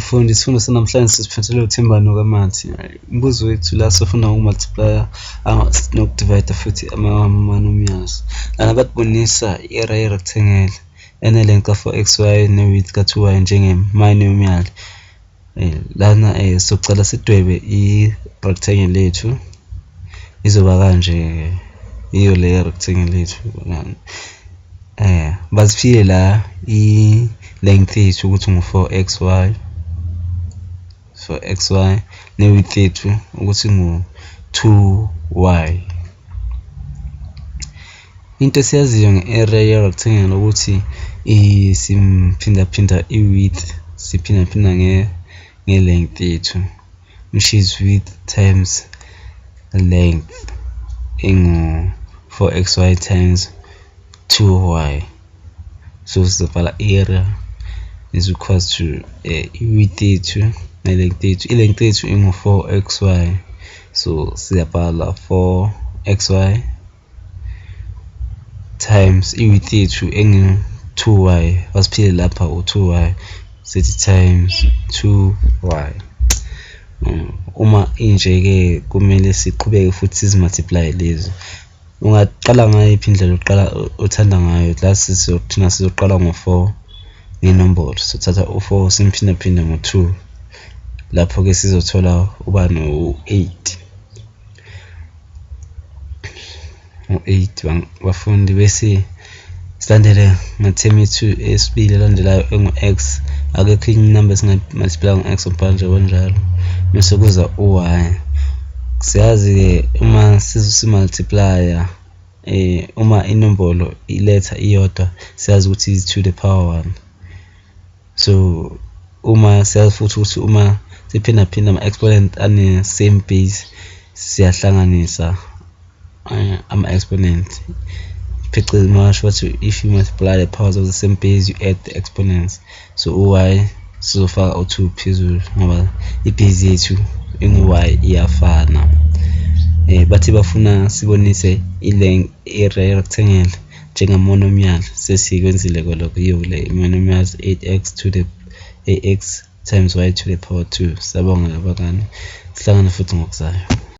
Bafundi, isifundo sanamhlanje sisiphathele uthembano kaMathi. Umbuzo wethu la sifuna ukumultiplya nokudivide futhi ama-monomials. Lana batibonisa i-array ye-rectangle ene-length ka-4xy ne-width ka-2y njenge-monomial. Lana socala sidwebe i-rectangle lethu izoba kanje, iyo le rectangle lethu. Basifike la i-length yethu ukuthi ngu-4xy ne-width yethu ukuthi ngu-2y. Into esiyaziyo nge-array ye-rectangle ukuthi simphindaphinda i-width siphindaphinda nge-length yethu, which is width times length ingu-4xy times 2y. So sizobhala area is equals to i-width yethu ne-length yethu. I-length yethu ingu-4xy, so siyabhala 4xy times i-width yethu engu-2y, wasiphile lapha u-2y sithi times 2y. Uma inje-ke kumele siqhubeke futhi sizimultiply lezi. Ungaqala ngayiphi indlela uthanda ngayo. La thina sizoqala ngo-4 ngenombolo, sothatha u-4 simphindaphinde ngo-2, lapho-ke sizothola uba no-8. Bafundi, bese silandele nge-term yethu esibili elandelayo engu-x. Akekho inumber esingamultiply ngo-x ubhala nje kanjalo, bese kuza u-y. Siyazi-ke uma simultiplya uma inombolo iletha iyodwa siyazi ukuthi is to the power 1. So uma siyazi futhi ukuthi uma siphindaphinda ama-exponent ane same base siyahlanganisa ama-exponent. Phecelezi masho bathi if you multiply the powers of the same base you add the exponents. So u-y sizofaka u2 phezulu ngoba ibase yethu engu-y iyafana. Bathi bafuna sibonise i-array rectangle njenge-monomial. Sesikwenzile lokho, iyo le monomials 8x to the ax times y to the power 2. Siyabonga abangani, sihlangane futhi ngokuzayo.